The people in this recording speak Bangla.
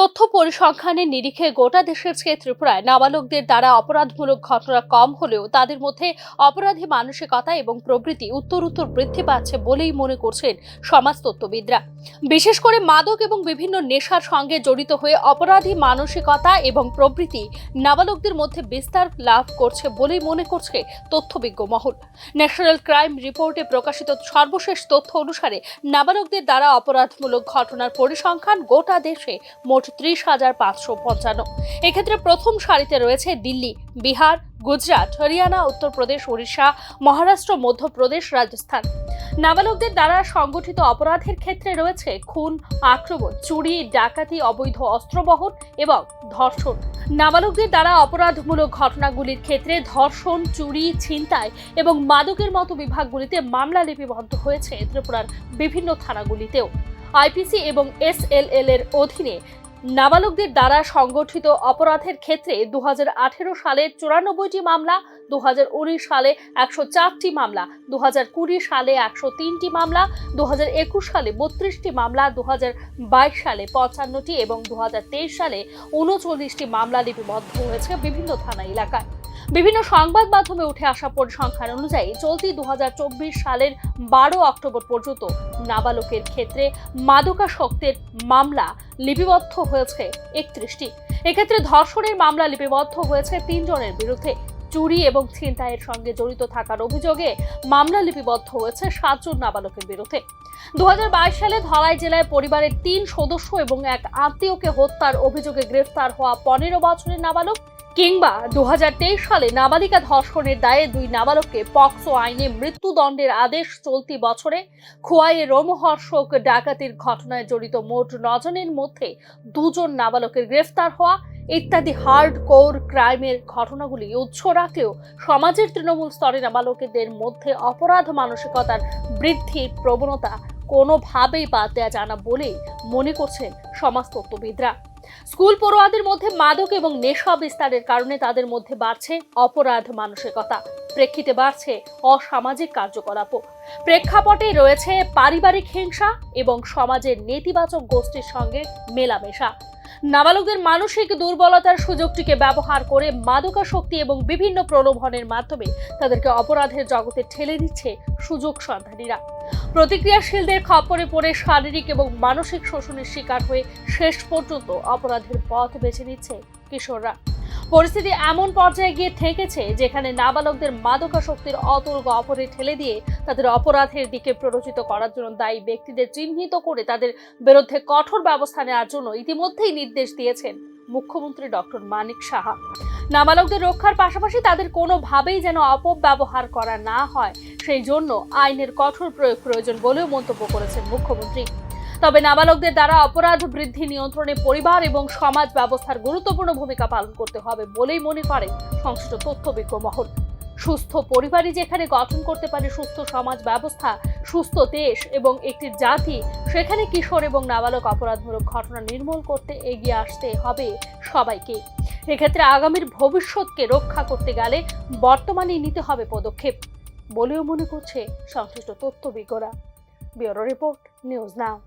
তথ্য পরিসংখ্যানের নিরিখে গোটা দেশের চেয়ে ত্রিপুরায় নাবালকদের দ্বারা অপরাধমূলক ঘটনা কম হলেও তাদের মধ্যে অপরাধী মানসিকতা এবং প্রবৃত্তি উত্তরোত্তর বৃদ্ধি পাচ্ছে বলেই মনে করছেন সমাজতত্ত্ববিদরা। বিশেষ করে মাদক এবং বিভিন্ন নেশার সঙ্গে জড়িত হয়ে অপরাধী মানসিকতা এবং প্রবৃত্তি নাবালকদের মধ্যে বিস্তার লাভ করছে বলেই মনে করছে তথ্যবিজ্ঞ মহল। ন্যাশনাল ক্রাইম রিপোর্টে প্রকাশিত সর্বশেষ তথ্য অনুসারে নাবালকদের দ্বারা অপরাধমূলক ঘটনার পরিসংখ্যান গোটা দেশে মোট 30,555। এক্ষেত্রে প্রথম সারিতে রয়েছে দিল্লি, বিহার, গুজরাট, হরিয়ানা, উত্তরপ্রদেশ, উড়িষ্যা, মহারাষ্ট্র, মধ্যপ্রদেশ, রাজস্থান। নাবালকদের দ্বারা সংগঠিত অপরাধের ক্ষেত্রে রয়েছে খুন, আক্রমণ, চুরি, ডাকাতি, অবৈধ অস্ত্র বহন এবং ধর্ষণ। নাবালকদের দ্বারা অপরাধমূলক ঘটনাগুলির ক্ষেত্রে ধর্ষণ, চুরি, ছিনতাই এবং মাদকের মতো বিভাগগুলিতে মামলা লিপিবদ্ধ হয়েছে ত্রিপুরার বিভিন্ন থানাগুলিতেও। আইপিসি এবং এসএলএল এর অধীনে নাবালকদের দ্বারা সংগঠিত অপরাধের ক্ষেত্রে 2018 সালে 94টি মামলা, 2019 সালে 104টি মামলা, 2020 সালে 103টি মামলা, 2021 সালে 32টি মামলা, 2022 সালে 55টি এবং 2023 সালে 39টি মামলা লিপিবদ্ধ হয়েছে বিভিন্ন থানা এলাকায়। বিভিন্ন সংবাদ মাধ্যমে উঠে আসা পরিসংখ্যান অনুযায়ী চলতি 2024 সালের 12 অক্টোবর পর্যন্ত নাবালকের ক্ষেত্রে মাদকাসক্তের মামলা লিপিবদ্ধ হয়েছে 31টি। এক্ষেত্রে ধর্ষণের মামলা লিপিবদ্ধ হয়েছে 3 জনের বিরুদ্ধে। চুরি এবং ছিনতাইয়ের সঙ্গে জড়িত থাকার অভিযোগে মামলা লিপিবদ্ধ হয়েছে 7 জন নাবালকের বিরুদ্ধে। 2022 সালে ধলাই জেলায় পরিবারের 3 সদস্য এবং এক আত্মীয়কে হত্যার অভিযোগে গ্রেফতার হওয়া 15 বছরের নাবালক, কিংবা 2023 সালে নাবালিকা ধর্ষণের দায়ে 2 নাবালককে পক্সো আইনে মৃত্যুদণ্ডের আদেশ চলতি বছরে খোয়াইয়ে রোমহর্ষক ডাকাতির ঘটনায় জড়িত মোট 9 জনের মধ্যে 2 জন নাবালকের গ্রেফতার হওয়া ইত্যাদি হার্ড কোর ক্রাইমের ঘটনাগুলি উৎস রাখলেও সমাজের তৃণমূল স্তরে নাবালকদের মধ্যে অপরাধ মানসিকতার বৃদ্ধির প্রবণতা কোনোভাবেই বাদ দেওয়া যায় না বলেই মনে করছেন সমাজতত্ত্ববিদরা। স্কুল পড়ুয়াদের মধ্যে মাদক এবং নেশা বিস্তারের কারণে তাদের মধ্যে বাড়ছে অপরাধ মানসিকতা, প্রেক্ষিতে বাড়ছে অসামাজিক কার্যকলাপও। প্রেক্ষাপটে রয়েছে পারিবারিক হিংসা এবং সমাজের নেতিবাচক গোষ্ঠীর সঙ্গে মেলামেশা। নাবালকদের মানসিক দুর্বলতার সুযোগটিকে ব্যবহার করে মাদকাসক্তি এবং বিভিন্ন প্রলোভনের মাধ্যমে তাদেরকে অপরাধের জগতে ঠেলে দিচ্ছে সুযোগ সন্ধানীরা। প্রতিক্রিয়াশীলদের খপ্পরে পড়ে শারীরিক এবং মানসিক শোষণের শিকার হয়ে শেষ পর্যন্ত অপরাধের পথ বেছে নিচ্ছে কিশোররা। পরিস্থিতি এমন পর্যায়ে গিয়ে ঠেকেছে যেখানে নাবালকদের মাদকাসক্তির অতল গহ্বরে ঠেলে দিয়ে তাদের অপরাধের দিকে প্ররোচিত করার জন্য দায়ী ব্যক্তিদের চিহ্নিত করে তাদের বিরুদ্ধে কঠোর ব্যবস্থা নেওয়ার জন্য ইতিমধ্যেই নির্দেশ দিয়েছেন মুখ্যমন্ত্রী ডক্টর মানিক সাহা। নাবালকদের রক্ষার পাশাপাশি তাদের কোনোভাবেই যেন অপব্যবহার করা না হয় সেই জন্য আইনের কঠোর প্রয়োগ প্রয়োজন বলেও মন্তব্য করেছেন মুখ্যমন্ত্রী। তবে নাবালকদের দ্বারা অপরাধ বৃদ্ধি নিয়ন্ত্রণে পরিবার এবং সমাজ ব্যবস্থার গুরুত্বপূর্ণ ভূমিকা পালন করতে হবে বলেই মনে করেন সংশ্লিষ্ট তথ্যবিজ্ঞ মহল। সুস্থ পরিবারই যেখানে গঠন করতে পারে সুস্থ সমাজ ব্যবস্থা, সুস্থ দেশ এবং একটি জাতি, সেখানে কিশোর এবং নাবালক অপরাধমূলক ঘটনা নির্মূল করতে এগিয়ে আসতে হবে সবাইকে। এক্ষেত্রে আগামীর ভবিষ্যৎকে রক্ষা করতে গেলে বর্তমানে নিতে হবে পদক্ষেপ বলেও মনে করছে সংশ্লিষ্ট তথ্যবিজ্ঞরা। ব্যুরো রিপোর্ট, নিউজ নাও।